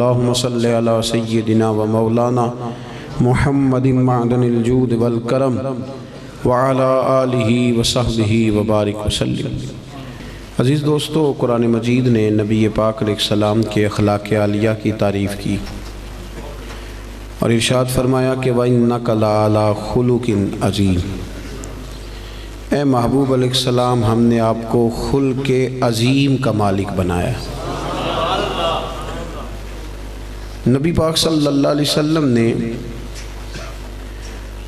اللہم صلی علی سیدنا و مولانا محمد معدن الجود والکرم وعلی آلہ وصحبہ وبارک وسلم۔ عزیز دوستو، قرآن مجید نے نبی پاک علیہ السلام کے اخلاق عالیہ کی تعریف کی اور ارشاد فرمایا کہ وَإِنَّكَ لَعَلَىٰ خُلُقٍ عَظِيمٍ۔ اے محبوب علیہ السلام، ہم نے آپ کو خلق عظیم کا مالک بنایا۔ نبی پاک صلی اللہ علیہ وسلم نے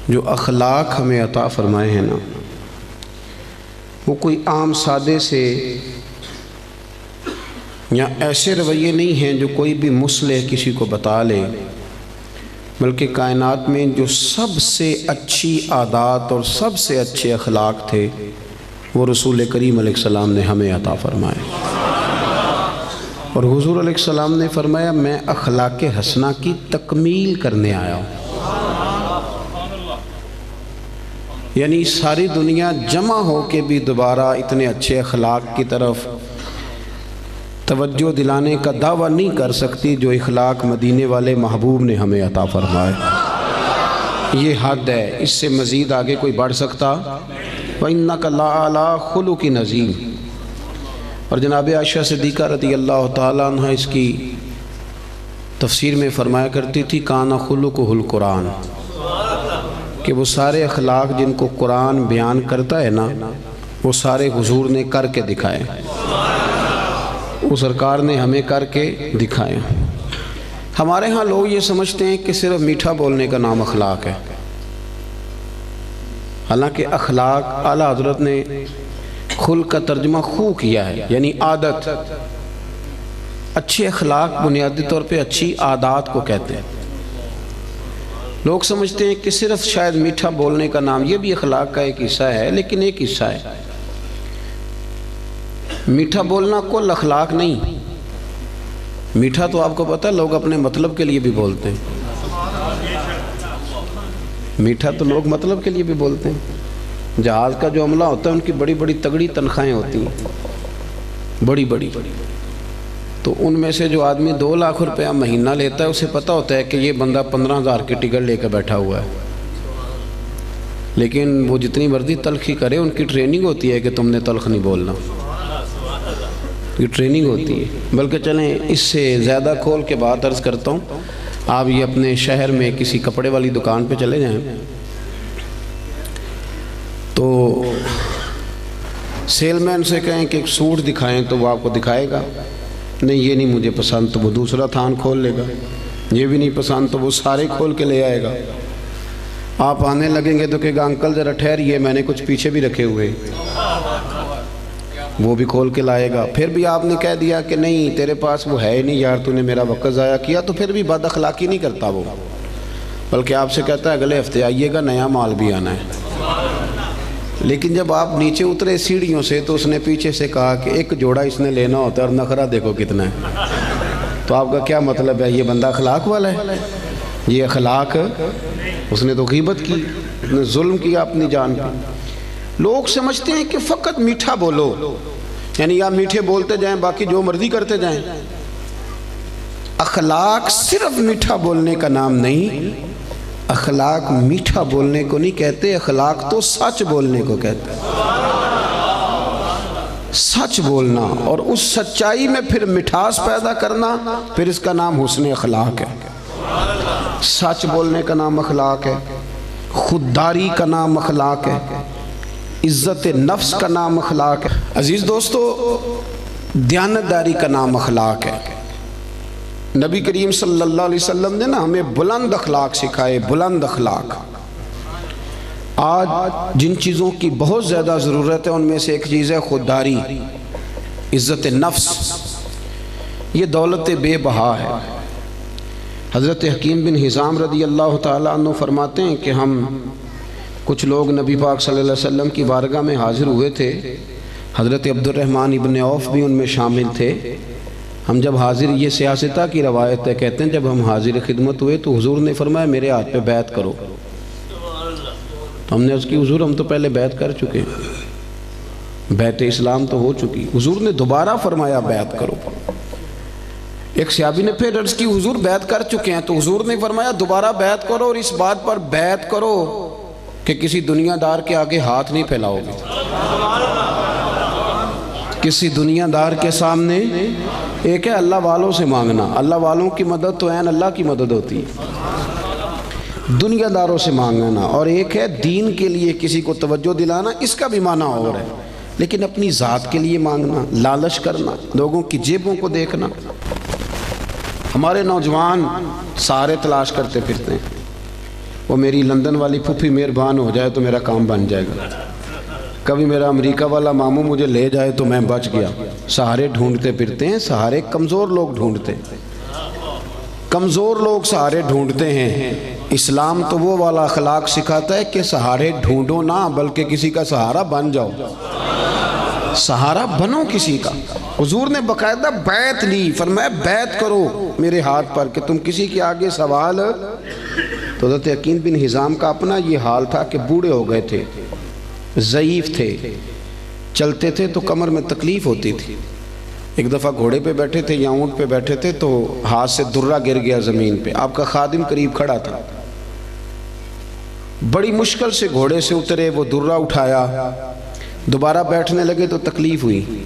جو اخلاق ہمیں عطا فرمائے ہیں نا، وہ کوئی عام سادے سے یا ایسے رویے نہیں ہیں جو کوئی بھی مصلح کسی کو بتا لے، بلکہ کائنات میں جو سب سے اچھی عادات اور سب سے اچھے اخلاق تھے وہ رسول کریم علیہ السلام نے ہمیں عطا فرمائے۔ اور حضور علیہ السلام نے فرمایا، میں اخلاق حسنہ کی تکمیل کرنے آیا ہوں۔ یعنی ساری دنیا جمع ہو کے بھی دوبارہ اتنے اچھے اخلاق کی طرف توجہ دلانے کا دعویٰ نہیں کر سکتی جو اخلاق مدینے والے محبوب نے ہمیں عطا فرمائے۔ یہ حد ہے، اس سے مزید آگے کوئی بڑھ سکتا؟ وَإِنَّكَ لَعَلَىٰ خُلُقٍ عَظِيمٍ۔ اور جناب عائشہ صدیقہ رضی اللہ تعالیٰ عنہ اس کی تفسیر میں فرمایا کرتی تھی، کان خلقہ القرآن، کہ وہ سارے اخلاق جن کو قرآن بیان کرتا ہے نا، وہ سارے حضور نے کر کے دکھائے، وہ سرکار نے ہمیں کر کے دکھائے۔ ہمارے ہاں لوگ یہ سمجھتے ہیں کہ صرف میٹھا بولنے کا نام اخلاق ہے، حالانکہ اخلاق اعلیٰ حضرت نے خلق کا ترجمہ خو کیا ہے، یعنی عادت۔ اچھے اخلاق بنیادی طور پہ اچھی عادات کو کہتے ہیں۔ لوگ سمجھتے ہیں کہ صرف شاید میٹھا بولنے کا نام، یہ بھی اخلاق کا ایک حصہ ہے، لیکن ایک حصہ ہے۔ میٹھا بولنا کل اخلاق نہیں۔ میٹھا تو آپ کو پتہ ہے لوگ اپنے مطلب کے لیے بھی بولتے ہیں، میٹھا تو لوگ مطلب کے لیے بھی بولتے ہیں۔ جہاز کا جو عملہ ہوتا ہے ان کی بڑی بڑی تگڑی تنخواہیں ہوتی ہیں، بڑی بڑی، تو ان میں سے جو آدمی 2 لاکھ روپیہ مہینہ لیتا ہے اسے پتہ ہوتا ہے کہ یہ بندہ 15,000 کی ٹکٹ لے کے بیٹھا ہوا ہے، لیکن وہ جتنی مرضی تلخی کرے ان کی ٹریننگ ہوتی ہے کہ تم نے تلخ نہیں بولنا، یہ ٹریننگ ہوتی ہے۔ بلکہ چلیں اس سے زیادہ کھول کے بات عرض کرتا ہوں، آپ یہ اپنے شہر میں کسی کپڑے والی دکان پہ چلے جائیں تو سیل مین سے کہیں کہ ایک سوٹ دکھائیں تو وہ آپ کو دکھائے گا، نہیں یہ نہیں مجھے پسند تو وہ دوسرا تھان کھول لے گا، یہ بھی نہیں پسند تو وہ سارے کھول کے لے آئے گا۔ آپ آنے لگیں گے تو کہے گا انکل ذرا ٹھہریے، میں نے کچھ پیچھے بھی رکھے ہوئے، وہ بھی کھول کے لائے گا۔ پھر بھی آپ نے کہہ دیا کہ نہیں تیرے پاس وہ ہے ہی نہیں یار، تو نے میرا وقت ضائع کیا، تو پھر بھی بد اخلاقی نہیں کرتا وہ، بلکہ آپ سے کہتا ہے اگلے ہفتے آئیے گا، نیا مال بھی آنا ہے۔ لیکن جب آپ نیچے اترے سیڑھیوں سے تو اس نے پیچھے سے کہا کہ ایک جوڑا اس نے لینا ہوتا ہے اور نخرہ دیکھو کتنا ہے، تو آپ کا کیا مطلب ہے؟ یہ بندہ اخلاق والا ہے؟ یہ اخلاق، اس نے تو غیبت کی، اس نے ظلم کیا اپنی جان پر۔ لوگ سمجھتے ہیں کہ فقط میٹھا بولو، یعنی آپ میٹھے بولتے جائیں باقی جو مرضی کرتے جائیں۔ اخلاق صرف میٹھا بولنے کا نام نہیں، اخلاق میٹھا بولنے کو نہیں کہتے، اخلاق تو سچ بولنے کو کہتے ہیں۔ سچ بولنا اور اس سچائی میں پھر مٹھاس پیدا کرنا، پھر اس کا نام حسن اخلاق ہے۔ سچ بولنے کا نام اخلاق ہے، خودداری کا نام اخلاق ہے، عزت نفس کا نام اخلاق ہے۔ عزیز دوستو، دیانتداری کا نام اخلاق ہے۔ نبی کریم صلی اللہ علیہ وسلم نے نا ہمیں بلند اخلاق سکھائے، بلند اخلاق۔ آج جن چیزوں کی بہت زیادہ ضرورت ہے ان میں سے ایک چیز ہے خودداری، عزت نفس۔ یہ دولت بے بہا ہے۔ حضرت حکیم بن حزام رضی اللہ تعالیٰ عنہ فرماتے ہیں کہ ہم کچھ لوگ نبی پاک صلی اللہ علیہ وسلم کی بارگاہ میں حاضر ہوئے تھے، حضرت عبد الرحمن ابن عوف بھی ان میں شامل تھے۔ ہم جب حاضر، یہ سیاستہ کی روایت ہے، کہتے ہیں جب ہم حاضر خدمت ہوئے تو حضور نے فرمایا میرے ہاتھ پہ بیعت کرو۔ تو ہم نے اس کی حضور ہم تو پہلے بیعت کر چکے ہیں، بیعت اسلام تو ہو چکی۔ حضور نے دوبارہ فرمایا بیعت کرو۔ ایک صحابی نے پھر عرض کی حضور بیعت کر چکے ہیں، تو حضور نے فرمایا دوبارہ بیعت کرو اور اس بات پر بیعت کرو کہ کسی دنیا دار کے آگے ہاتھ نہیں پھیلاؤ گے، کسی دنیا دار کے سامنے۔ ایک ہے اللہ والوں سے مانگنا، اللہ والوں کی مدد تو عین اللہ کی مدد ہوتی ہے، دنیا داروں سے مانگنا، اور ایک ہے دین کے لیے کسی کو توجہ دلانا، اس کا بھی معنی اور ہے، لیکن اپنی ذات کے لیے مانگنا، لالچ کرنا، لوگوں کی جیبوں کو دیکھنا۔ ہمارے نوجوان سہارے تلاش کرتے پھرتے ہیں، وہ میری لندن والی پھوپھی مہربان ہو جائے تو میرا کام بن جائے گا، کبھی میرا امریکہ والا ماموں مجھے لے جائے تو میں بچ گیا۔ سہارے ڈھونڈتے پھرتے ہیں، سہارے کمزور لوگ ڈھونڈتے ہیں، کمزور لوگ سہارے ڈھونڈتے ہیں۔ اسلام تو وہ والا اخلاق سکھاتا ہے کہ سہارے ڈھونڈو نہ بلکہ کسی کا سہارا بن جاؤ، سہارا بنو کسی کا۔ حضور نے باقاعدہ بیعت لی، فرمایا بیعت کرو میرے ہاتھ پر کہ تم کسی کے آگے سوال۔ تو حضرت عقیل بن حزام کا اپنا یہ حال تھا کہ بوڑھے ہو گئے تھے، ضعیف تھے، چلتے تھے تو کمر میں تکلیف ہوتی تھی۔ ایک دفعہ گھوڑے پہ بیٹھے تھے یا اونٹ پہ بیٹھے تھے تو ہاتھ سے درہ گر گیا زمین پہ، آپ کا خادم قریب کھڑا تھا، بڑی مشکل سے گھوڑے سے اترے، وہ درہ اٹھایا، دوبارہ بیٹھنے لگے تو تکلیف ہوئی،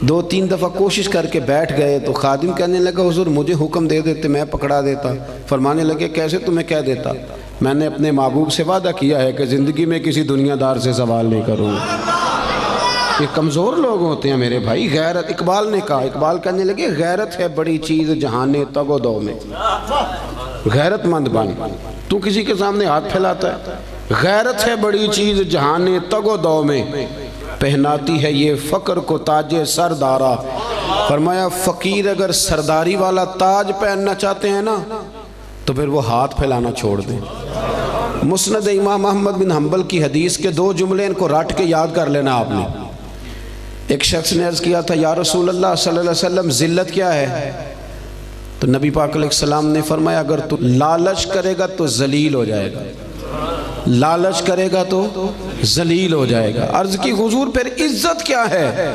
2-3 دفعہ کوشش کر کے بیٹھ گئے تو خادم کہنے لگا حضور مجھے حکم دے دیتے میں پکڑا دیتا۔ فرمانے لگے کیسے تمہیں کہہ دیتا؟ میں نے اپنے محبوب سے وعدہ کیا ہے کہ زندگی میں کسی دنیا دار سے سوال نہیں کروں۔ یہ کمزور لوگ ہوتے ہیں میرے بھائی۔ غیرت، اقبال نے کہا، اقبال کہنے لگے غیرت ہے بڑی چیز جہان تگ و دو میں، غیرت مند بن، تو کسی کے سامنے ہاتھ پھیلاتا ہے۔ غیرت ہے بڑی چیز جہان تگ و دو میں، پہناتی ہے یہ فقر کو تاج سردارا۔ فرمایا فقیر اگر سرداری والا تاج پہننا چاہتے ہیں نا تو پھر وہ ہاتھ پھیلانا چھوڑ دیں۔ مسند امام احمد بن حنبل کی حدیث کے 2 جملے ان کو رٹ کے یاد کر لینا آپ نے۔ ایک شخص نے عرض کیا تھا یا رسول اللہ صلی اللہ علیہ وسلم ذلت کیا ہے؟ تو نبی پاک علیہ السلام نے فرمایا اگر تو لالچ کرے گا تو ذلیل ہو جائے گا، لالچ کرے گا تو ذلیل ہو جائے گا۔ عرض کی حضور پھر عزت کیا ہے؟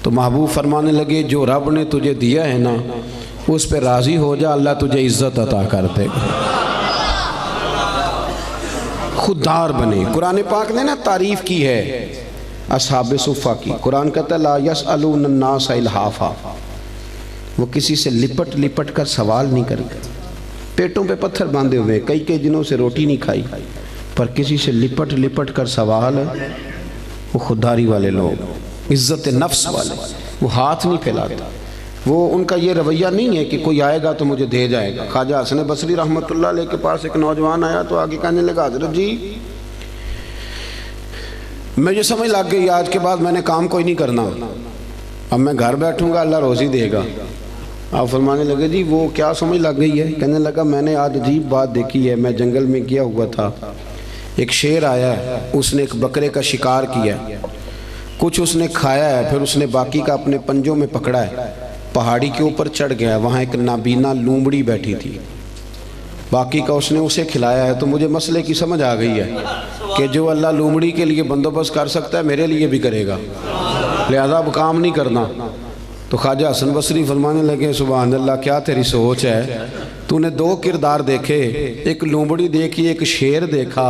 تو محبوب فرمانے لگے جو رب نے تجھے دیا ہے نا اس پہ راضی ہو جا، اللہ تجھے عزت عطا کر دے گا۔ خوددار بنے۔ قرآن پاک نے نا تعریف کی ہے اصحاب صفہ کی، قرآن کہتا ہے لا یسألون الناس الحافا، وہ کسی سے لپٹ لپٹ کر سوال نہیں کرتے، پیٹوں پہ پتھر باندھے ہوئے، کئی دنوں سے روٹی نہیں کھائی، پر کسی سے لپٹ لپٹ کر سوال۔ وہ خودداری والے لوگ، عزت نفس والے، وہ ہاتھ نہیں پھیلاتے، وہ ان کا یہ رویہ نہیں ہے کہ کوئی آئے گا تو مجھے دے جائے گا۔ خواجہ حسن بصری رحمۃ اللہ علیہ کے پاس ایک نوجوان آیا تو آگے کہنے لگا حضرت جی مجھے سمجھ لگ گئی آج کے بعد میں نے کام کوئی نہیں کرنا، اب میں گھر بیٹھوں گا اللہ روزی دے گا۔ آپ فرمانے لگے جی وہ کیا سمجھ لگ گئی ہے؟ کہنے لگا میں نے آج عجیب بات دیکھی ہے، میں جنگل میں گیا ہوا تھا، ایک شیر آیا ہے، اس نے ایک بکرے کا شکار کیا، کچھ اس نے کھایا ہے، پھر اس نے باقی کا اپنے پنجوں میں پکڑا ہے، پہاڑی کے اوپر چڑھ گیا، وہاں ایک نابینا لومڑی بیٹھی تھی، باقی کا اس نے اسے کھلایا ہے۔ تو مجھے مسئلے کی سمجھ آ گئی ہے کہ جو اللہ لومڑی کے لیے بندوبست کر سکتا ہے میرے لیے بھی کرے گا، لہذا اب کام نہیں کرنا۔ تو خواجہ حسن بصری فرمانے لگے سبحان اللہ کیا تیری سوچ ہے، تو نے 2 کردار دیکھے، ایک لومڑی دیکھی ایک شیر دیکھا،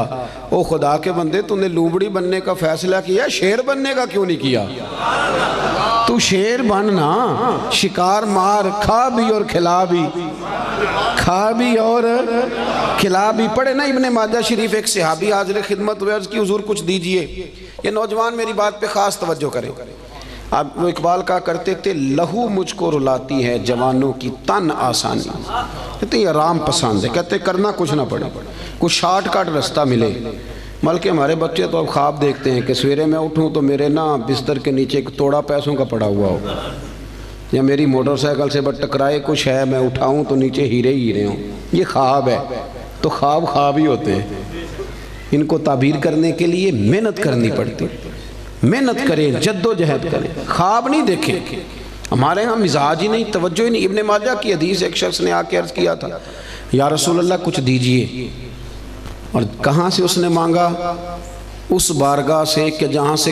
او خدا کے بندے تو نے لومڑی بننے کا فیصلہ کیا، شیر بننے کا کیوں نہیں کیا؟ تو شیر بننا، شکار مار، کھا بھی اور کھلا بھی، کھا بھی اور کھلا بھی۔ پڑھے نا ابن ماجہ شریف، ایک صحابی حاضر خدمت ہوئے، عرض کی حضور کچھ دیجئے۔ یہ نوجوان میری بات پہ خاص توجہ کریں۔ اب وہ اقبال کہا کرتے تھے لہو مجھ کو رلاتی ہے جوانوں کی تن آسانی، کہتے یہ آرام پسند ہے، کہتے کرنا کچھ نہ پڑے، کچھ شارٹ کٹ رستہ ملے۔ بلکہ ہمارے بچے تو اب خواب دیکھتے ہیں کہ سویرے میں اٹھوں تو میرے نا بستر کے نیچے ایک توڑا پیسوں کا پڑا ہوا ہو، یا میری موٹر سائیکل سے بٹ ٹکرائے کچھ ہے، میں اٹھاؤں تو نیچے ہیرے ہیرے ہوں۔ یہ خواب ہے، تو خواب خواب ہی ہوتے ہیں، ان کو تعبیر کرنے کے لیے محنت کرنی پڑتی، محنت کریں، جد و جہد کریں، خواب نہیں دیکھیں۔ ہمارے ہاں مزاج ہی نہیں، توجہ ہی نہیں۔ ابن ماجہ کی حدیث، ایک شخص نے آ کے عرض کیا تھا یا رسول اللہ کچھ دیجئے، اور کہاں سے اس نے مانگا؟ اس بارگاہ سے کہ جہاں سے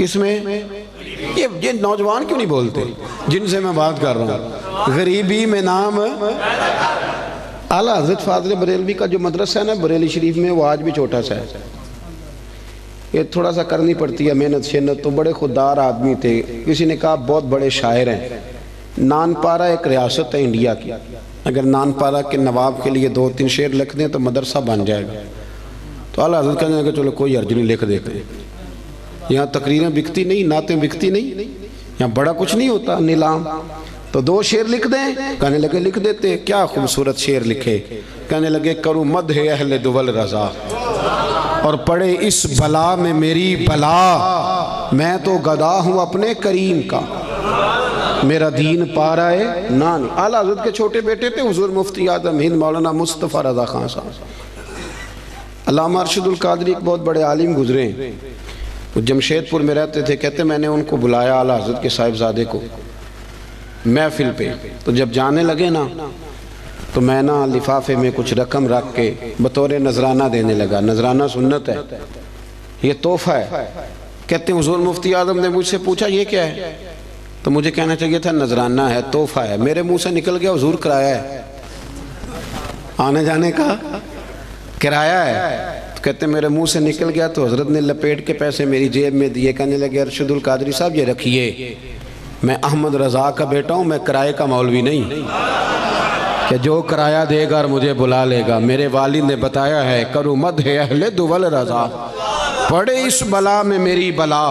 کس میں؟ یہ نوجوان کیوں نہیں بولتے جن سے میں بات کر رہا ہوں؟ غریبی میں نام اعلیٰ حضرت فاضل بریلوی کا جو مدرسہ ہے نا بریلی شریف میں، وہ آج بھی چھوٹا سا ہے. یہ تھوڑا سا کرنی پڑتی ہے محنت شنت. تو بڑے خوددار آدمی تھے. کسی نے کہا بہت بڑے شاعر ہیں. نانپارہ ایک ریاست ہے انڈیا کی. اگر نانپارہ کے نواب کے لیے 2-3 شعر لکھ دیں تو مدرسہ بن جائے گا. تو اعلیٰ حضرت کہنے لگے چلو کوئی حرج نہیں، لکھ دیتے. یہاں تقریریں بکتی نہیں، نعتیں بکتی نہیں، یہاں بڑا کچھ نہیں ہوتا نیلام. تو 2 شعر لکھ دیں. کہنے لگے لکھ دیتے. کیا خوبصورت شعر لکھے. کہنے لگے کروں مدح اہل دول رضا اور پڑے اس بلا میں میری بلا، میں تو گدا ہوں اپنے کریم کا، میرا دین پا رہا ہے نان. اعلیٰ حضرت کے چھوٹے بیٹے تھے حضور مفتی اعظم ہند مولانا مصطفیٰ رضا خان صاحب. علامہ ارشد القادری ایک بہت بڑے عالم گزرے ہیں. وہ جمشید پور میں رہتے تھے. کہتے میں نے ان کو بلایا اعلیٰ حضرت کے صاحبزادے کو محفل پہ. تو جب جانے لگے نا تو میں نا لفافے میں کچھ رقم رکھ کے بطور نذرانہ دینے لگا. نذرانہ سنت ہے، یہ تحفہ ہے. کہتے ہیں حضور مفتی اعظم نے مجھ سے پوچھا یہ کیا ہے؟ تو مجھے کہنا چاہیے تھا نذرانہ ہے، تحفہ ہے. میرے منہ سے نکل گیا حضور کرایہ ہے، آنے جانے کا کرایہ ہے. تو کہتے ہیں میرے منہ سے نکل گیا تو حضرت نے لپیٹ کے پیسے میری جیب میں دیے. کہنے لگے ارشد القادری صاحب یہ رکھیے، میں احمد رضا کا بیٹا ہوں، میں کرائے کا مولوی نہیں کہ جو کرایہ دے گا اور مجھے بلا لے گا. میرے والد نے بتایا ہے کرو مدح اہل دول رضا، پڑے اس بلا میں میری بلا،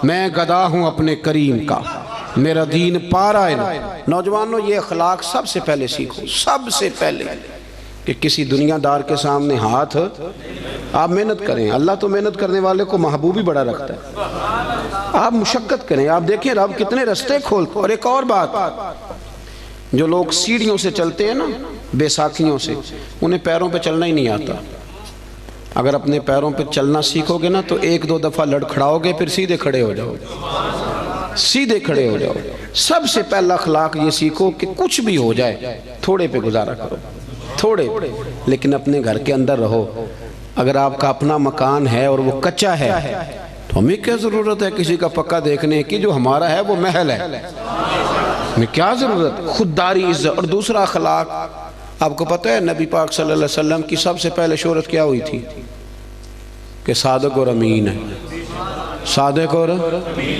میں گدا ہوں اپنے کریم کا، میرا دین پارا ہے. نوجوانوں یہ اخلاق سب سے پہلے سیکھو، سب سے پہلے کہ کسی دنیا دار کے سامنے ہاتھ آپ محنت کریں. اللہ تو محنت کرنے والے کو محبوب ہی بڑا رکھتا ہے. آپ مشقت کریں. آپ دیکھیں رب کتنے رستے کھولتے. اور ایک اور بات، جو لوگ سیڑھیوں سے چلتے ہیں نا، بے ساکھیوں سے، انہیں پیروں پہ چلنا ہی نہیں آتا. اگر اپنے پیروں پہ چلنا سیکھو گے نا تو 1-2 دفعہ لڑکھڑاؤ گے، پھر سیدھے کھڑے ہو جاؤ گے، سیدھے کھڑے ہو جاؤ گے. سب سے پہلا اخلاق یہ سیکھو کہ کچھ بھی ہو جائے تھوڑے پہ گزارا کرو، تھوڑے، لیکن اپنے گھر کے اندر رہو. اگر آپ کا اپنا مکان ہے اور وہ کچا ہے تو ہمیں کیا ضرورت ہے کسی کا پکا دیکھنے کی؟ جو ہمارا ہے وہ محل ہے، ہمیں کیا ضرورت؟ خودداری، عزت. اور دوسرا اخلاق، آپ کو پتہ ہے نبی پاک صلی اللہ علیہ وسلم کی سب سے پہلے شہرت کیا ہوئی تھی؟ کہ صادق اور امین ہے. صادق اور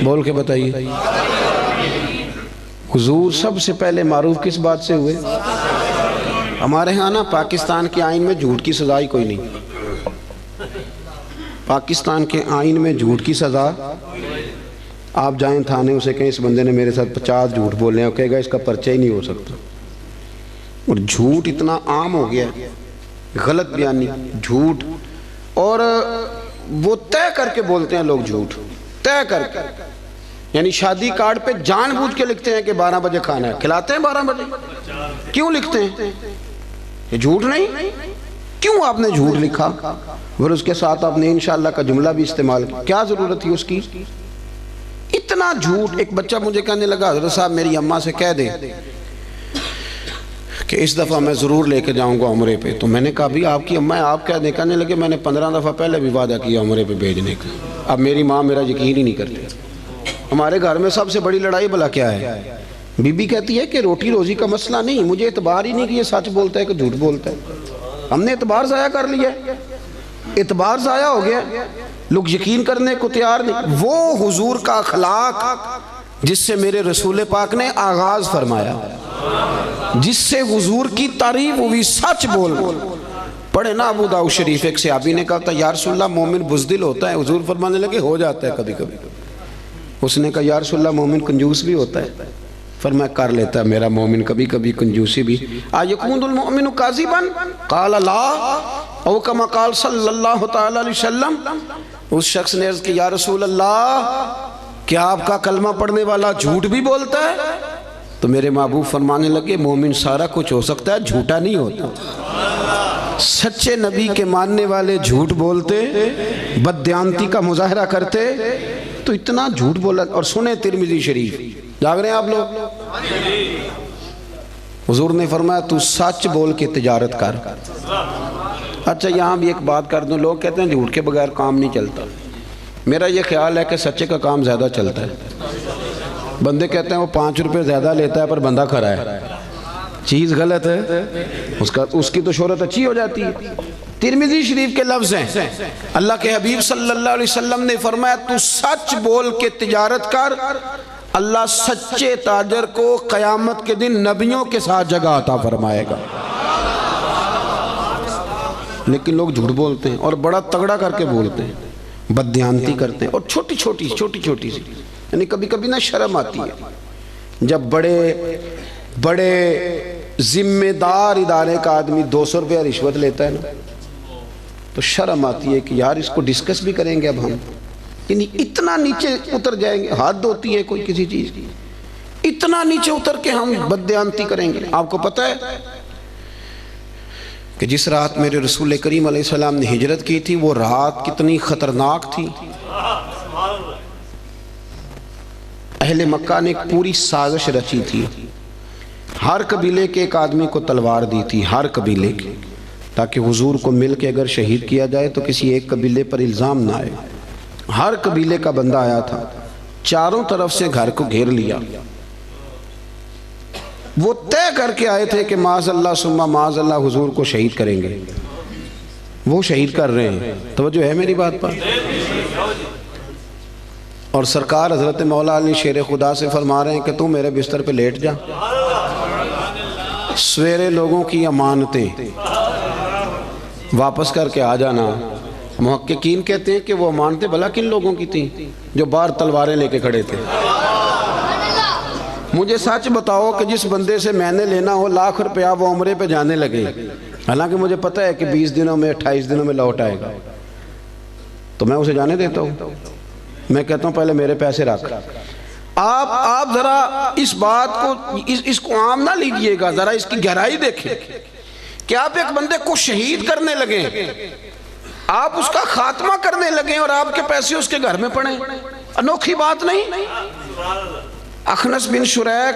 بول کے بتائیے. حضور سب سے پہلے معروف کس بات سے ہوئے؟ ہمارے ہاں نا پاکستان کے آئین میں جھوٹ کی سزا ہی کوئی نہیں. پاکستان کے آئین میں جھوٹ کی سزا، آپ جائیں تھانے اسے کہیں اس بندے نے میرے ساتھ 50 جھوٹ بولے ہیں، کہے گا اس کا پرچہ ہی نہیں ہو سکتا. اور جھوٹ اتنا عام ہو گیا، غلط بیانی، جھوٹ. اور وہ طے کر کے بولتے ہیں لوگ جھوٹ، طے کر کے. یعنی شادی کارڈ پہ جان بوجھ کے لکھتے ہیں کہ 12 بجے کھانا ہے، کھلاتے ہیں 12 بجے. کیوں لکھتے ہیں؟ یہ جھوٹ نہیں؟ کیوں آپ نے جھوٹ لکھا؟ پھر اس کے ساتھ آپ نے انشاءاللہ کا جملہ بھی استعمال کیا. کیا ضرورت تھی اس کی؟ اتنا جھوٹ. ایک بچہ مجھے کہنے لگا حضرت صاحب میری اماں سے کہہ دیں کہ اس دفعہ میں ضرور لے کے جاؤں گا عمرے پہ. تو میں نے کہا بھی آپ کی اماں آپ کہہ دیں. کہنے لگے میں نے 15 دفعہ پہلے بھی وعدہ کیا عمرے پہ بھیجنے کا، اب میری ماں میرا یقین ہی نہیں کرتی. ہمارے گھر میں سب سے بڑی لڑائی بھلا کیا ہے؟ بی بی کہتی ہے کہ روٹی روزی کا مسئلہ نہیں، مجھے اعتبار ہی نہیں کہ یہ سچ بولتا ہے کہ جھوٹ بولتا ہے. ہم نے اعتبار ضائع کر لیا، اعتبار ضائع ہو گیا، لوگ یقین کرنے کو تیار نہیں. وہ حضور کا اخلاق جس سے میرے رسول پاک نے آغاز فرمایا، جس سے حضور کی تعریف ہوئی، سچ بول. پڑھے نا ابو داؤد شریف، ایک صحابی نے کہا تھا یا رسول اللہ مومن بزدل ہوتا ہے. حضور فرمانے لگے ہو جاتا ہے کبھی کبھی. اس نے کہا یا رسول اللہ مومن کنجوس بھی ہوتا ہے. فرمایا کر لیتا ہے میرا مومن کبھی کبھی کنجوسی بھی. آیکون المؤمن کاذبا قال لا او کما قال صلی اللہ تعالی علیہ وسلم. اس شخص نے عرض کی یا رسول اللہ کیا آپ کا کلمہ پڑھنے والا جھوٹ بھی بولتا ہے؟ تو میرے محبوب فرمانے لگے مومن سارا کچھ ہو سکتا ہے، جھوٹا نہیں ہوتا. سچے نبی کے ماننے والے جھوٹ بولتے، بددیانتی کا مظاہرہ کرتے. تو اتنا جھوٹ بولا. اور سنیں ترمذی شریف، جاگ رہے ہیں آپ لوگ؟ حضور نے فرمایا تو سچ بول کے تجارت کر. اچھا یہاں بھی ایک بات کر دوں، لوگ کہتے ہیں جھوٹ کے بغیر کام نہیں چلتا. میرا یہ خیال ہے کہ سچے کا کام زیادہ چلتا ہے. بندے کہتے ہیں وہ 5 روپے زیادہ لیتا ہے پر بندہ کھرا ہے. چیز غلط ہے، اس کی تو شہرت اچھی ہو جاتی ہے. ترمذی شریف کے لفظ ہیں، اللہ کے حبیب صلی اللہ علیہ وسلم نے فرمایا تو سچ بول کے تجارت کر، اللہ سچے تاجر کو قیامت کے دن نبیوں کے ساتھ جگہ عطا فرمائے گا. لیکن لوگ جھوٹ بولتے ہیں اور بڑا تگڑا کر کے بولتے ہیں، بددیانتی کرتے ہیں، اور چھوٹی چھوٹی سی، یعنی کبھی کبھی نا شرم آتی ہے جب بڑے ذمہ دار ادارے کا آدمی 200 روپیہ رشوت لیتا ہے نا تو شرم آتی ہے کہ یار اس کو ڈسکس بھی کریں گے اب ہم، یعنی اتنا نیچے اتر جائیں گے. حد ہوتی ہے کوئی کسی چیز کی، اتنا نیچے اتر کے ہم بددیانتی کریں گے. آپ کو پتہ ہے کہ جس رات میرے رسول کریم علیہ السلام نے ہجرت کی تھی وہ رات کتنی خطرناک تھی. اہل مکہ نے ایک پوری سازش رچی تھی. ہر قبیلے کے ایک آدمی کو تلوار دی تھی، ہر قبیلے کے، تاکہ حضور کو مل کے اگر شہید کیا جائے تو کسی ایک قبیلے پر الزام نہ آئے. ہر قبیلے کا بندہ آیا تھا، چاروں طرف سے گھر کو گھیر لیا. وہ طے کر کے آئے تھے کہ معاذ اللہ ثم معاذ اللہ حضور کو شہید کریں گے. وہ شہید کر رہے ہیں، توجہ ہے میری بات پر. اور سرکار حضرت مولا علی شیر خدا سے فرما رہے ہیں کہ تو میرے بستر پہ لیٹ جا، سویرے لوگوں کی امانتیں واپس کر کے آ جانا. محققین کہتے ہیں کہ وہ امانتیں بھلا کن لوگوں کی تھیں؟ جو باہر تلواریں لے کے کھڑے تھے. مجھے سچ بتاؤ کہ جس بندے سے میں نے لینا ہو لاکھ روپیہ وہ عمرے پہ جانے لگے، حالانکہ مجھے پتہ ہے کہ 20 دنوں میں 28 دنوں میں لوٹ آئے گا، تو میں اسے جانے دیتا ہوں. میں کہتا ہوں پہلے میرے پیسے رکھ. آپ ذرا اس بات کو اس کو عام نہ لیجئے گا، ذرا اس کی گہرائی دیکھیں کہ آپ ایک بندے کو شہید کرنے لگیں، آپ اس کا خاتمہ کرنے لگیں اور آپ کے پیسے اس کے گھر میں پڑیں. انوکھی بات نہیں. اخنس بن شریک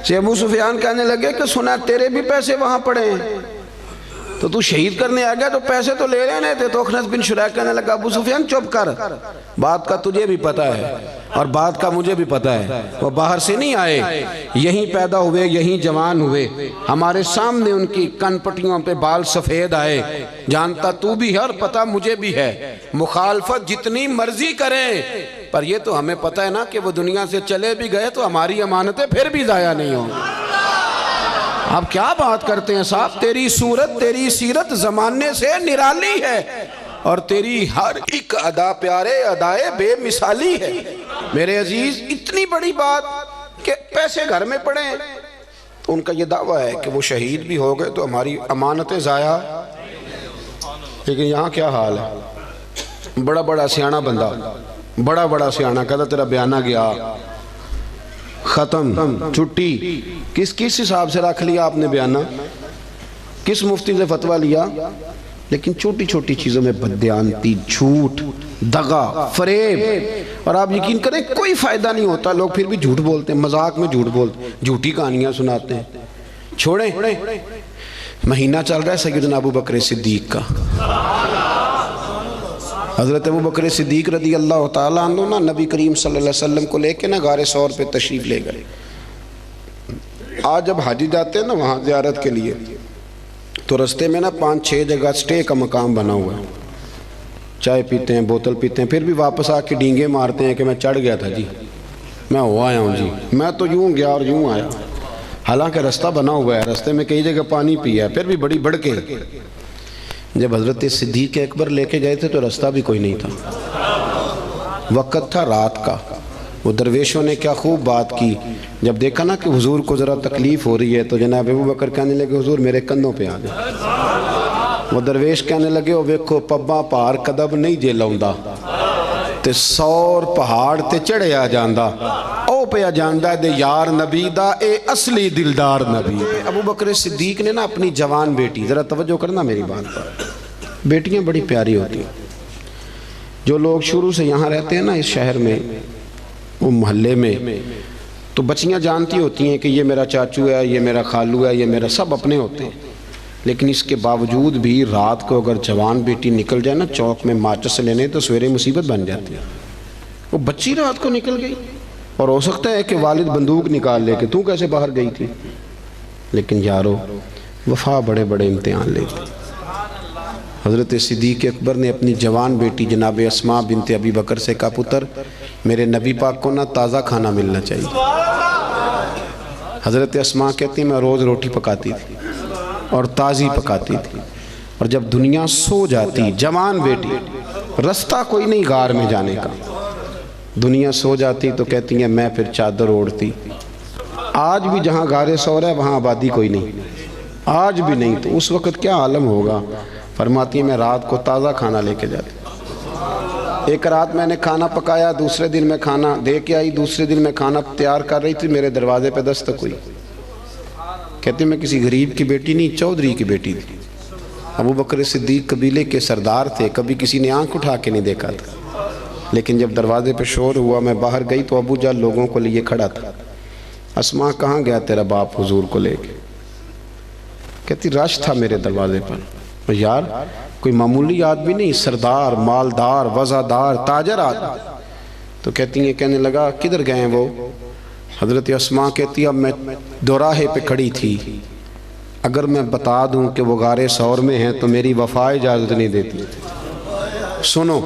سے ابو سفیان کہنے لگے کہ سنا تیرے بھی پیسے وہاں پڑے ہیں، تو تو شہید کرنے آ گیا تو پیسے تو لے لینے تھے. تو اخنس بن شریک کہنے لگا ابو سفیان چپ کر، بات کا تجھے بھی پتہ ہے اور بات کا مجھے بھی پتہ ہے. وہ باہر سے نہیں آئے، یہیں پیدا ہوئے، یہیں جوان ہوئے، ہمارے سامنے ان کی کن پٹیوں پہ بال سفید آئے. جانتا تو بھی ہے اور پتہ مجھے بھی ہے، مخالفت جتنی مرضی کریں پر یہ تو ہمیں پتہ ہے نا کہ وہ دنیا سے چلے بھی گئے تو ہماری امانتیں پھر بھی ضائع نہیں ہوں. آپ کیا بات کرتے ہیں صاحب؟ تیری صورت تیری سیرت زمانے سے نرالی ہے اور تیری ہر ایک ادا پیارے ادائے بے مثالی ہے. میرے عزیز اتنی بڑی بات کہ پیسے گھر میں پڑے ہیں. تو ان کا یہ دعویٰ ہے کہ وہ شہید بھی ہو گئے تو ہماری امانتیں ضائع. لیکن یہاں کیا حال ہے؟ بڑا سیاںہ بندہ، بڑا سیاںہ کہتا تیرا بیانہ گیا ختم چھٹی. کس حساب سے رکھ لیا آپ نے بیانہ؟ کس مفتی سے فتویٰ لیا؟ لیکن چھوٹی چیزوں میں بددیانتی، جھوٹ، دغا، فریب. اور آپ یقین کریں کوئی فائدہ نہیں ہوتا، لوگ پھر بھی جھوٹ بولتے ہیں، مذاق میں جھوٹ بولتے ہیں، جھوٹی کہانیاں سناتے ہیں. چھوڑیں، مہینہ چل رہا ہے سیدنا ابو بکر صدیق کا. حضرت ابو بکر صدیق رضی اللہ تعالیٰ عنہ نا نبی کریم صلی اللہ علیہ وسلم کو لے کے نا غار ثور پہ تشریف لے گئے. آج جب حاجی جاتے ہیں نا وہاں زیارت کے لیے تو رستے میں نا 5-6 جگہ سٹے کا مقام بنا ہوا ہے. چائے پیتے ہیں، بوتل پیتے ہیں، پھر بھی واپس آ کے ڈینگے مارتے ہیں کہ میں چڑھ گیا تھا جی، میں ہوا آیا ہوں جی، میں تو یوں گیا اور یوں آیا. حالانکہ رستہ بنا ہوا ہے، رستے میں کئی جگہ پانی پیا ہے، پھر بھی بڑی بڑھ کے. جب حضرت صدیق اکبر لے کے گئے تھے تو رستہ بھی کوئی نہیں تھا، وقت تھا رات کا. وہ درویشوں نے کیا خوب بات کی. جب دیکھا نا کہ حضور کو ذرا تکلیف ہو رہی ہے تو جناب ابو بکر کہنے لگے حضور میرے کندھوں پہ آ جائے. وہ درویش کہنے لگے او ویکھو پبا پار کدب نہیں جے لاؤندا تے 100 پہاڑ تے چڑھیا جاندا او پہ جاندا دے یار نبی دا اے اصلی دلدار نبی. ابو بکر صدیق نے نا اپنی جوان بیٹی، ذرا توجہ کرنا میری بات پر، بیٹیاں بڑی پیاری ہوتی ہیں. جو لوگ شروع سے یہاں رہتے ہیں نا اس شہر میں، وہ محلے میں، تو بچیاں جانتی ہوتی ہیں کہ یہ میرا چاچو ہے، یہ میرا خالو ہے، یہ میرا، سب اپنے ہوتے ہیں. لیکن اس کے باوجود بھی رات کو اگر جوان بیٹی نکل جائے نا چوک میں ماچس لینے تو سویرے مصیبت بن جاتی ہے. وہ بچی رات کو نکل گئی، اور ہو سکتا ہے کہ والد بندوق نکال لے کہ تو کیسے باہر گئی تھی، لیکن یارو وفا بڑے بڑے امتحان لیتی۔ حضرت صدیق اکبر نے اپنی جوان بیٹی جناب اسماء بنت ابی بکر سے کہا پتر میرے نبی پاک کو نہ تازہ کھانا ملنا چاہیے۔ حضرت اسماء کہتی میں روز روٹی پکاتی تھی اور تازی پکاتی تھی، اور جب دنیا سو جاتی، جوان بیٹی، رستہ کوئی نہیں غار میں جانے کا، دنیا سو جاتی تو کہتی ہیں میں پھر چادر اوڑھتی۔ آج بھی جہاں غار ثور ہے وہاں آبادی کوئی نہیں، آج بھی نہیں، تو اس وقت کیا عالم ہوگا؟ فرماتی ہیں میں رات کو تازہ کھانا لے کے جاتی۔ ایک رات میں نے کھانا پکایا، دوسرے دن میں کھانا دے کے آئی، دوسرے دن میں کھانا تیار کر رہی تھی، میرے دروازے پہ دستک ہوئی۔ کہتے میں کسی غریب کی بیٹی نہیں، چودھری کی بیٹی تھی۔ ابو بکر صدیق قبیلے کے سردار تھے، کبھی کسی نے آنکھ اٹھا کے نہیں دیکھا تھا، لیکن جب دروازے پہ شور ہوا میں باہر گئی تو ابو جان لوگوں کو لیے کھڑا تھا۔ اسماء کہاں گیا تیرا باپ حضور کو لے کے؟ کہتی رش تھا میرے دروازے پر، یار کوئی معمولی آدمی نہیں، سردار، مالدار، وزادار، تاجر آدمی۔ تو کہتی ہیں کہنے لگا کدھر گئے وہ؟ حضرت اسماء کہتی اب میں دوراہے پہ کھڑی تھی، اگر میں بتا دوں کہ وہ غار ثور میں ہیں تو میری وفا اجازت نہیں دیتی۔ سنو،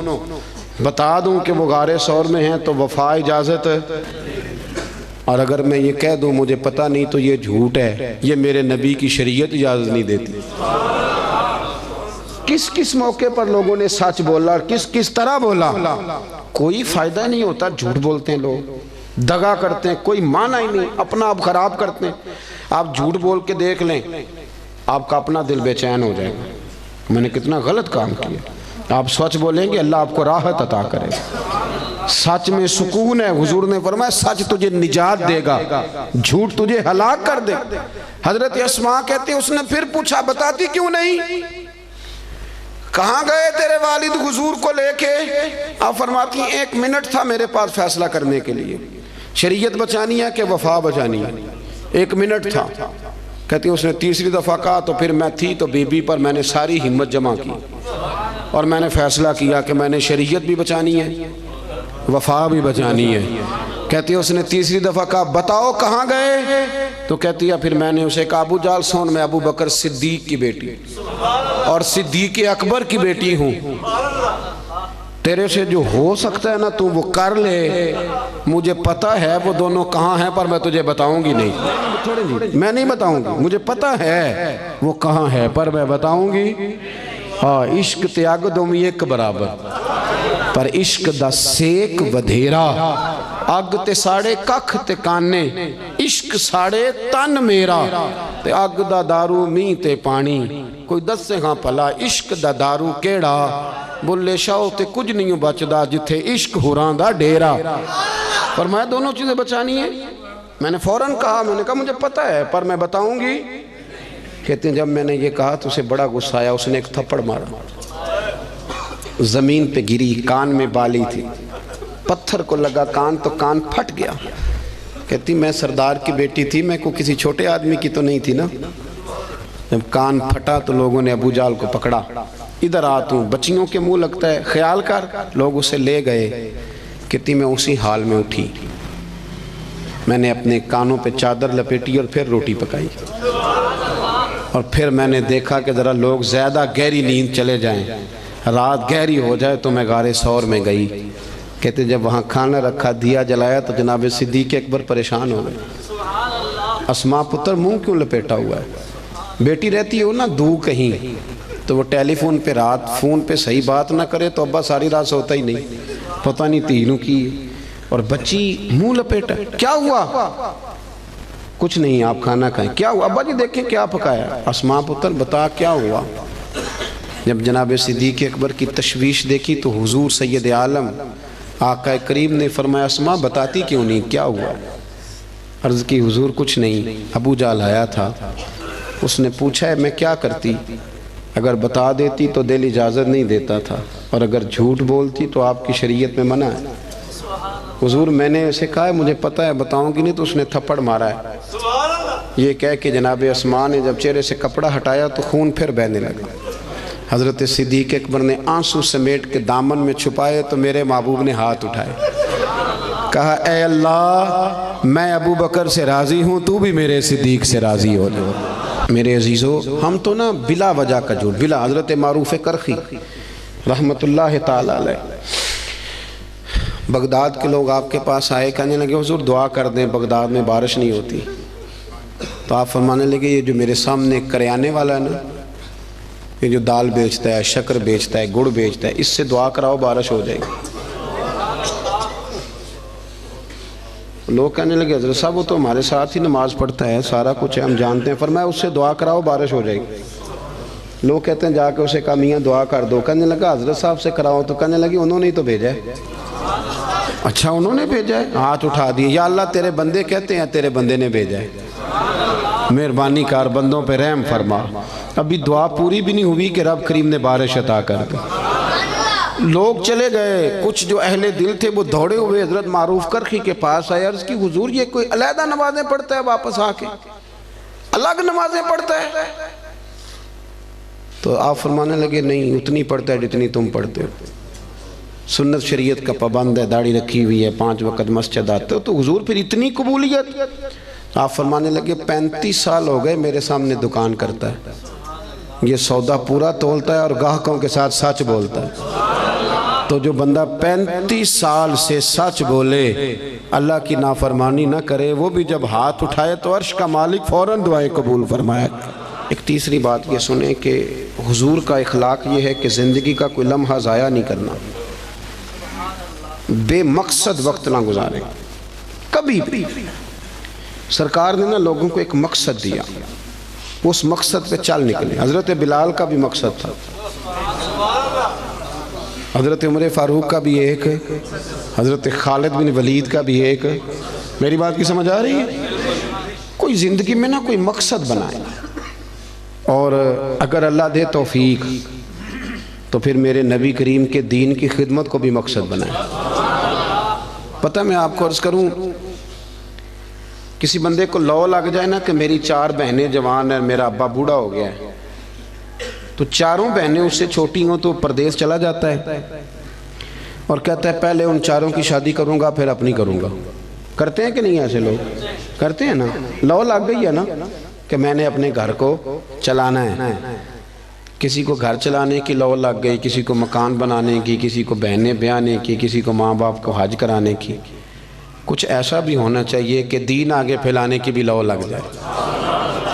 بتا دوں کہ وہ غار ثور میں ہیں تو وفا اجازت، اور اگر میں یہ کہہ دوں مجھے پتہ نہیں تو یہ جھوٹ ہے، یہ میرے نبی کی شریعت اجازت نہیں دیتی۔ کس کس موقع پر لوگوں نے سچ بولا اور کس کس طرح بولا، کوئی فائدہ نہیں ہوتا، جھوٹ بولتے ہیں لوگ، دغا کرتے ہیں، کوئی معنی ہی نہیں، اپنا آپ خراب کرتے ہیں۔ آپ جھوٹ بول کے دیکھ لیں، آپ کا اپنا دل بے چین ہو جائے گا، میں نے کتنا غلط کام کیا۔ آپ سچ بولیں گے اللہ آپ کو راحت عطا کرے گا، سچ میں سکون ہے۔ حضور نے فرمایا سچ تجھے نجات دے گا، جھوٹ تجھے ہلاک کر دے۔ حضرت اسماء کہتے ہیں اس نے پھر پوچھا بتاتی کیوں نہیں؟ کہاں گئے تیرے والد حضور کو لے کے؟ آپ فرماتی ہیں 1 منٹ تھا میرے پاس فیصلہ کرنے کے لیے، شریعت بچانی ہے کہ وفا بچانی ہے، 1 منٹ تھا۔ کہتی اس نے تیسری دفعہ کہا تو پھر میں تھی تو بی بی پر میں نے ساری ہمت جمع کی اور میں نے فیصلہ کیا کہ میں نے شریعت بھی بچانی ہے، وفا بھی بچانی ہے۔ کہتی ہے اس نے تیسری دفعہ کہا بتاؤ کہاں گئے؟ تو کہتی ہے پھر میں نے اسے کہا ابو جال سون میں ابو بکر صدیق کی بیٹی اور صدیق اکبر کی بیٹی ہوں، تیرے سے جو ہو سکتا ہے نا تو وہ کر لے، مجھے پتہ ہے وہ دونوں کہاں ہیں پر میں تجھے بتاؤں گی نہیں، میں نہیں بتاؤں گی، مجھے پتہ ہے وہ کہاں ہے پر میں بتاؤں گی۔ ہاں عشق تے اگ دومی ایک برابر، پر عشق دا سیک ودھیرا، اگ تے ساڑے ککھ تے کانے، عشق ساڑے تن میرا، تے اگ دا دارو می تے پانی، کوئی دس سے ہاں پلا عشق دا دارو کیڑا، بلے شاو تے کچھ نہیں بچدا جتھے عشق ہوران دا ڈیرا۔ فرمایا دونوں چیزیں بچانی ہیں۔ میں نے فوراً کہا، میں نے کہا مجھے پتہ ہے پر میں بتاؤں گی۔ کہتے ہیں جب میں نے یہ کہا تو اسے بڑا غصہ آیا، اس نے ایک تھپڑ مارا، زمین پہ گری، کان میں بالی تھی، پتھر کو لگا کان تو کان پھٹ گیا۔ کہتی میں سردار کی بیٹی تھی، میں کو کسی چھوٹے آدمی کی تو نہیں تھی نا۔ جب کان پھٹا تو لوگوں نے ابو جال کو پکڑا، ادھر آ تو بچیوں کے منہ لگتا ہے، خیال کر، لوگ اسے لے گئے۔ کہتی میں اسی حال میں اٹھی، میں نے اپنے کانوں پہ چادر لپیٹی اور پھر روٹی پکائی، اور پھر میں نے دیکھا کہ ذرا لوگ زیادہ گہری نیند چلے جائیں، رات گہری ہو جائے تو میں غار ثور میں گئی۔ کہتے جب وہاں کھانا رکھا، دیا جلایا تو جناب صدیق اکبر پریشان ہو گئے۔ اسماء پتر منہ کیوں لپیٹا ہوا ہے؟ بیٹی رہتی ہو نا دو کہیں تو وہ ٹیلی فون پہ رات فون پہ صحیح بات نہ کرے تو ابا ساری رات سوتا ہی نہیں، پتہ نہیں تینوں کی، اور بچی منہ لپیٹا، کیا ہوا؟ کچھ نہیں آپ کھانا کھائیں۔ کیا ہوا ابا جی دیکھیں کیا پکایا؟ اسماء پتر بتا کیا ہوا؟ جب جناب صدیق اکبر کی تشویش دیکھی تو حضور سید عالم آقا کریم نے فرمایا اسماء بتاتی کیوں نہیں، کیا ہوا؟ عرض کی حضور کچھ نہیں، ابو جال آیا تھا، اس نے پوچھا ہے میں کیا کرتی، اگر بتا دیتی تو دل اجازت نہیں دیتا تھا، اور اگر جھوٹ بولتی تو آپ کی شریعت میں منع ہے۔ حضور میں نے اسے کہا ہے مجھے پتہ ہے بتاؤں گی نہیں، تو اس نے تھپڑ مارا ہے۔ یہ کہہ کہ جناب اسماء نے جب چہرے سے کپڑا ہٹایا تو خون پھر بہنے لگا۔ حضرت صدیق اکبر نے آنسو سمیٹ کے دامن میں چھپائے تو میرے محبوب نے ہاتھ اٹھائے، کہا اے اللہ میں ابو بکر سے راضی ہوں، تو بھی میرے صدیق سے راضی ہو جاؤ۔ میرے عزیزو، ہم تو نا بلا وجہ کا جھوٹ، بلا حضرت معروف کرخی رحمت اللہ تعالی علیہ، بغداد کے لوگ آپ کے پاس آئے، کہنے لگے حضور دعا کر دیں، بغداد میں بارش نہیں ہوتی۔ تو آپ فرمانے لگے یہ جو میرے سامنے کریانے والا ہے نا، یہ جو دال بیچتا ہے، شکر بیچتا ہے، گڑ بیچتا ہے، اس سے دعا کراؤ بارش ہو جائے گی۔ لوگ کہنے لگے حضرت صاحب وہ تو ہمارے ساتھ ہی نماز پڑھتا ہے، سارا کچھ ہے، ہم جانتے ہیں۔ فرمایا اس سے دعا کراؤ بارش ہو جائے گی۔ لوگ کہتے ہیں جا کے اسے کہا میاں دعا کر دو، کہنے لگا حضرت صاحب سے کراؤ، تو کہنے لگی انہوں نے ہی تو بھیجا ہے۔ اچھا انہوں نے بھیجا ہے؟ ہاتھ اٹھا دیے، یا اللہ تیرے بندے کہتے ہیں تیرے بندے نے بھیجا ہے، مہربانی کار بندوں پہ رحم فرما۔ ابھی دعا پوری بھی نہیں ہوئی کہ رب کریم نے بارش عطا کر دی۔ لوگ چلے گئے، کچھ جو اہل دل تھے وہ دوڑے ہوئے حضرت معروف کرخی کے پاس آئے، عرض کی حضور یہ کوئی علیحدہ نمازیں پڑھتا ہے واپس آ کے، الگ نمازیں پڑھتا ہے؟ تو آپ فرمانے لگے نہیں اتنی پڑھتا ہے جتنی تم پڑھتے ہو، سنت شریعت کا پابند ہے، داڑھی رکھی ہوئی ہے، 5 وقت مسجد آتے ہو، تو حضور پھر اتنی قبولیت؟ آپ فرمانے لگے 35 سال ہو گئے میرے سامنے دکان کرتا ہے، یہ سودا پورا تولتا ہے اور گاہکوں کے ساتھ سچ بولتا ہے۔ تو جو بندہ 35 سال سے سچ بولے، اللہ کی نافرمانی نہ کرے، وہ بھی جب ہاتھ اٹھائے تو عرش کا مالک فوراً دعائیں قبول فرمائے۔ ایک تیسری بات یہ سنیں کہ حضور کا اخلاق یہ ہے کہ زندگی کا کوئی لمحہ ضائع نہیں کرنا، بے مقصد وقت نہ گزاریں کبھی بھی۔ سرکار نے نا لوگوں کو ایک مقصد دیا، اس مقصد پہ چل نکلے۔ حضرت بلال کا بھی مقصد تھا، حضرت عمر فاروق کا بھی ایک، حضرت خالد بن ولید کا بھی ایک۔ میری بات کی سمجھ آ رہی ہے؟ کوئی زندگی میں نا کوئی مقصد بنائے، اور اگر اللہ دے توفیق تو پھر میرے نبی کریم کے دین کی خدمت کو بھی مقصد بنائے۔ پتہ میں آپ کو عرض کروں، کسی بندے کو لو لگ جائے نا کہ میری 4 بہنیں جوان ہیں، میرا ابا بوڑھا ہو گیا ہے، تو 4 بہنیں اس سے چھوٹی ہوں تو پردیس چلا جاتا ہے اور کہتا ہے پہلے ان 4 کی شادی کروں گا پھر اپنی کروں گا۔ کرتے ہیں کہ نہیں ایسے لوگ؟ کرتے ہیں نا۔ لو لگ گئی ہے نا کہ میں نے اپنے گھر کو چلانا ہے، کسی کو گھر چلانے کی لو لگ گئی، کسی کو مکان بنانے کی، کسی کو بہنیں بیانے کی، کسی کو ماں باپ کو حج کرانے کی۔ کچھ ایسا بھی ہونا چاہیے کہ دین آگے پھیلانے کی بھی لو لگ جائے۔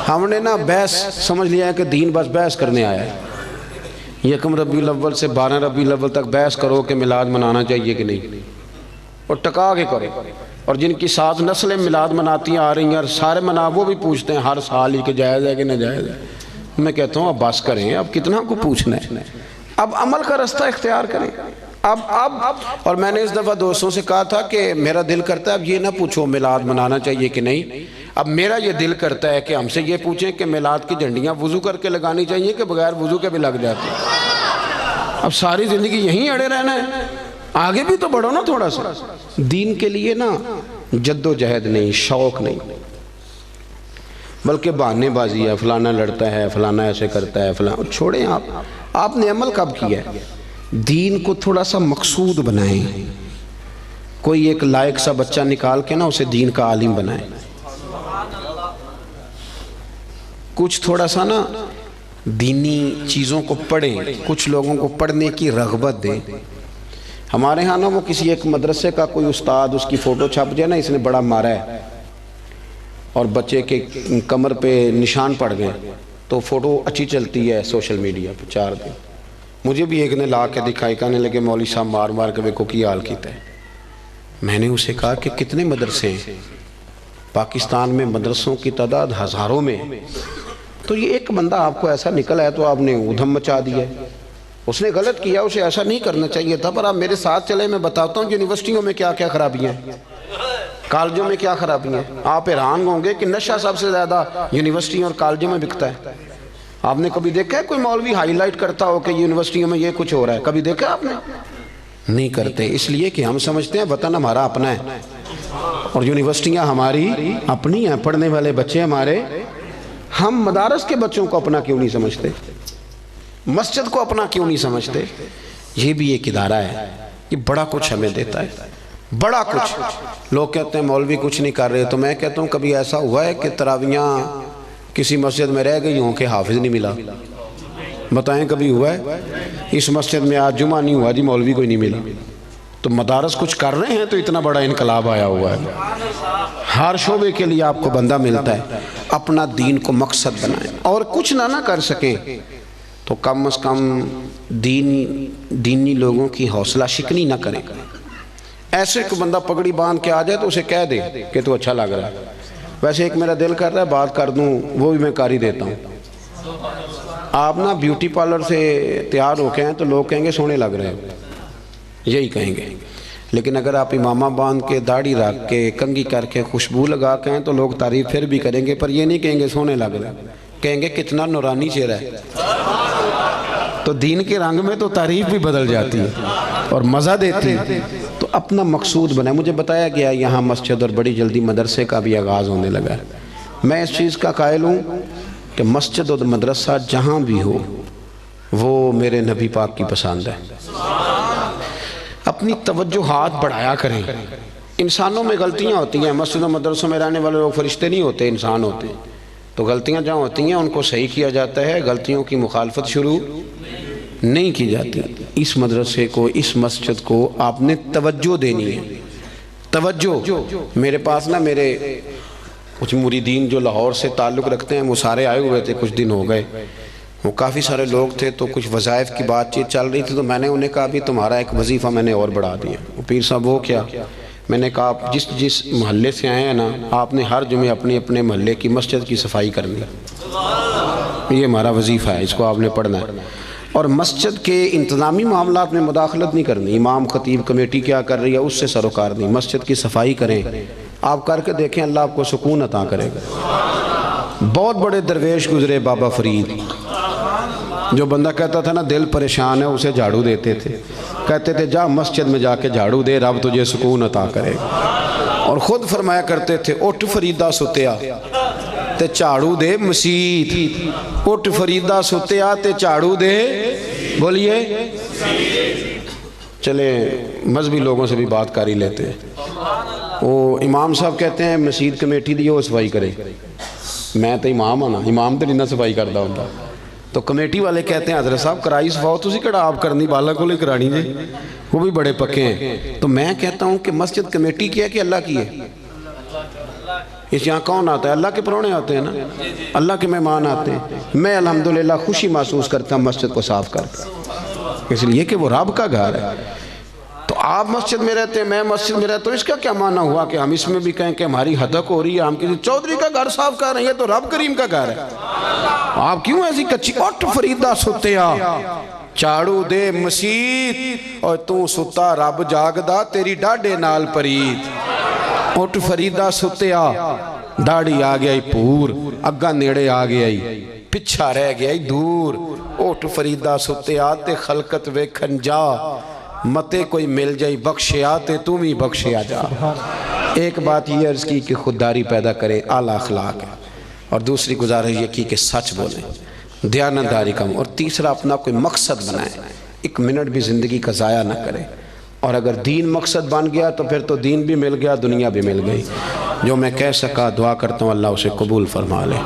ہم نے نا بحث سمجھ لیا ہے کہ دین بس بحث کرنے آیا ہے، 1 ربیع الاول سے 12 ربیع الاول تک بحث کرو کہ میلاد منانا چاہیے کہ نہیں، اور ٹکا کے کرو۔ اور جن کی 7 نسلیں میلاد مناتی آ رہی ہیں اور سارے منا، وہ بھی پوچھتے ہیں ہر سال ہی کہ جائز ہے کہ ناجائز ہے۔ میں کہتا ہوں اب بس کریں، اب کتنا کو پوچھنا ہے، اب عمل کا رستہ اختیار کریں۔ اب اور میں نے اس دفعہ دوستوں سے کہا تھا کہ میرا دل کرتا ہے اب یہ نہ پوچھو میلاد منانا چاہیے کہ نہیں، اب میرا یہ دل کرتا ہے کہ ہم سے یہ پوچھیں کہ میلاد کی جھنڈیاں وضو کر کے لگانی چاہیے کہ بغیر وضو کے بھی لگ جاتی ہیں۔ اب ساری زندگی یہیں اڑے رہنا ہے، آگے بھی تو بڑھو نا تھوڑا سا۔ دین کے لیے نا جد و جہد نہیں، شوق نہیں، بلکہ بہانے بازی ہے، فلانا لڑتا ہے، فلانا ایسے کرتا ہے، فلانا۔ چھوڑیں، آپ نے عمل کب کیا ہے؟ دین کو تھوڑا سا مقصود بنائیں، کوئی ایک لائق سا بچہ نکال کے نا اسے دین کا عالم بنائیں، کچھ تھوڑا سا نا دینی چیزوں کو پڑھیں، کچھ لوگوں کو پڑھنے کی رغبت دیں۔ ہمارے ہاں نا وہ کسی ایک مدرسے کا کوئی استاد، اس کی فوٹو چھپ جائے نا اس نے بڑا مارا ہے اور بچے کے کمر پہ نشان پڑ گئے تو فوٹو اچھی چلتی ہے سوشل میڈیا پہ 4 دن۔ مجھے بھی ایک نے لا کے دکھائی، کہنے لگے مولوی صاحب مار مار کے ویکو کی حال کیتا ہے۔ میں نے اسے کہا کہ کتنے مدرسے ہیں پاکستان میں؟ مدرسوں کی تعداد ہزاروں میں، تو یہ ایک بندہ آپ کو ایسا نکلا ہے تو آپ نے ادھم مچا دیا۔ اس نے غلط کیا، اسے ایسا نہیں کرنا چاہیے تھا، پر آپ میرے ساتھ چلے، میں بتاتا ہوں یونیورسٹیوں میں کیا کیا خرابیاں ہیں، کالجوں میں کیا خرابیاں ہیں۔ آپ حیران ہوں گے کہ نشہ سب سے زیادہ یونیورسٹیوں اور کالجوں میں بکتا ہے۔ آپ نے کبھی دیکھا ہے کوئی مولوی ہائی لائٹ کرتا ہو کہ یونیورسٹیوں میں یہ کچھ ہو رہا ہے؟ کبھی دیکھا آپ نے؟ نہیں کرتے، اس لیے کہ ہم سمجھتے ہیں وطن ہمارا اپنا ہے اور یونیورسٹیاں ہماری اپنی ہیں، پڑھنے والے بچے ہمارے۔ ہم مدارس کے بچوں کو اپنا کیوں نہیں سمجھتے؟ مسجد کو اپنا کیوں نہیں سمجھتے؟ یہ بھی ایک ادارہ ہے، یہ بڑا کچھ ہمیں دیتا ہے۔ بڑا کچھ. لوگ کہتے ہیں مولوی کچھ نہیں کر رہے, تو میں کہتا ہوں کبھی ایسا ہوا ہے کہ تراویحاں کسی مسجد میں رہ گئی ہوں کہ حافظ نہیں ملا؟ بتائیں کبھی ہوا ہے؟ اس مسجد میں آج جمعہ نہیں ہوا جی, مولوی کوئی نہیں ملا. تو مدارس کچھ کر رہے ہیں تو اتنا بڑا انقلاب آیا ہوا ہے. ہر شعبے کے لیے آپ کو بندہ ملتا ہے. اپنا دین کو مقصد بنائیں, اور کچھ نہ کر سکیں تو کم از کم دینی لوگوں کی حوصلہ شکنی نہ کریں. ایسے کہ بندہ پگڑی باندھ کے آ جائے تو اسے کہہ دے کہ تو اچھا لگ رہا ہے. ویسے ایک میرا دل کر رہا ہے بات کر دوں, وہ بھی میں کر ہی دیتا ہوں. آپ نا بیوٹی پارلر سے تیار ہو کے ہیں تو لوگ کہیں گے سونے لگ رہے ہیں, یہی کہیں گے. لیکن اگر آپ امامہ باندھ کے, داڑھی رکھ کے, کنگھی کر کے, خوشبو لگا کے ہیں تو لوگ تعریف پھر بھی کریں گے, پر یہ نہیں کہیں گے سونے لگ رہے ہیں, کہیں گے کتنا نورانی چہرہ ہے. تو دین کے رنگ میں تو تعریف بھی بدل جاتی ہے اور مزہ دیتی ہے. تو اپنا مقصود بنائے. مجھے بتایا گیا یہاں مسجد اور بڑی جلدی مدرسے کا بھی آغاز ہونے لگا ہے. میں اس چیز کا قائل ہوں کہ مسجد اور مدرسہ جہاں بھی ہو وہ میرے نبی پاک کی پسند ہے. اپنی توجہات بڑھایا کریں. انسانوں میں غلطیاں ہوتی ہیں. مسجد و مدرسوں میں رہنے والے لوگ فرشتے نہیں ہوتے, انسان ہوتے ہیں. تو غلطیاں جہاں ہوتی ہیں ان کو صحیح کیا جاتا ہے, غلطیوں کی مخالفت شروع نہیں کی جاتی. اس مدرسے کو, اس مسجد کو آپ نے توجہ دینی ہے. توجہ. میرے پاس نا میرے کچھ مریدین جو لاہور سے تعلق رکھتے ہیں وہ سارے آئے ہوئے تھے, کچھ دن ہو گئے. وہ کافی سارے لوگ تھے تو کچھ وظائف کی بات چیت چل رہی تھی. تو میں نے انہیں کہا بھی تمہارا ایک وظیفہ میں نے اور بڑھا دیا. پیر صاحب وہ کیا؟ میں نے کہا آپ جس محلے سے آئے ہیں نا, آپ نے ہر جمعے اپنے محلے کی مسجد کی صفائی کرنی. یہ ہمارا وظیفہ ہے, اس کو آپ نے پڑھنا ہے. اور مسجد کے انتظامی معاملات میں مداخلت نہیں کرنی. امام خطیب کمیٹی کیا کر رہی ہے اس سے سروکار نہیں. مسجد کی صفائی کریں, آپ کر کے دیکھیں اللہ آپ کو سکون عطا کرے گا. بہت بڑے درویش گزرے, بابا فرید. جو بندہ کہتا تھا نا دل پریشان ہے اسے جھاڑو دیتے تھے, کہتے تھے جا مسجد میں جا کے جھاڑو دے, رب تجھے سکون عطا کرے گا. اور خود فرمایا کرتے تھے اٹھ فریدہ ستیا تے جھاڑو دے مسیت. اٹھ فریدہ ستیا تے جھاڑو دے, بولیے. چلے مذہبی لوگوں سے بھی بات کر ہی لیتے ہیں. وہ امام صاحب کہتے ہیں مسجد کمیٹی دی وہ صفائی کرے. میں تو امام ہوں, امام تو نہیں صفائی کرتا ہوں. تو کمیٹی والے کہتے ہیں حضرت صاحب کرائی صفاؤ تسی کڑا آپ کرنی, بالا کو لے کرانی جی, وہ بھی بڑے پکے ہیں. تو میں کہتا ہوں کہ مسجد کمیٹی کی ہے کہ اللہ کی ہے؟ اس یہاں کون آتا ہے؟ اللہ کے پرونے آتے ہیں نا, اللہ کے مہمان آتے ہیں. میں الحمدللہ خوشی محسوس کرتا ہوں مسجد کو صاف کرتا, اس لیے کہ وہ رب کا گھر ہے. تو آپ مسجد میں رہتے ہیں, میں مسجد میں رہتا ہوں, اس کا کیا معنی ہوا کہ ہم اس میں بھی کہیں کہ ہماری حدق ہو رہی ہے, ہم کسی چودھری کا گھر صاف کر رہے ہیں؟ یہ تو رب کریم کا گھر ہے. آپ کیوں ایسی کچی؟ اٹھ فریدہ ستیا جھاڑو دے مسیت, اور تو ستا رب جاگدا تیری ڈاڈے نال پرید. اٹھ فریدہ ستیا, ڈاڑی آ گیا پور, اگا نیڑے آ گیا پچھا رہ گیا دور. اٹھ فریدہ ستیا تے خلقت ویکھن جا, متے کوئی مل جائی بخشیا تے تم ہی بخشیا جا. ایک بات یہ عرض کی کہ خودداری پیدا کرے, اعلیٰ اخلاق ہے. اور دوسری گزارش یہ کی کہ سچ بولیں, دیانتداری کم. اور تیسرا اپنا کوئی مقصد بنائیں, ایک منٹ بھی زندگی کا ضائع نہ کریں. اور اگر دین مقصد بن گیا تو پھر تو دین بھی مل گیا, دنیا بھی مل گئی. جو میں کہہ سکا دعا کرتا ہوں اللہ اسے قبول فرما لے.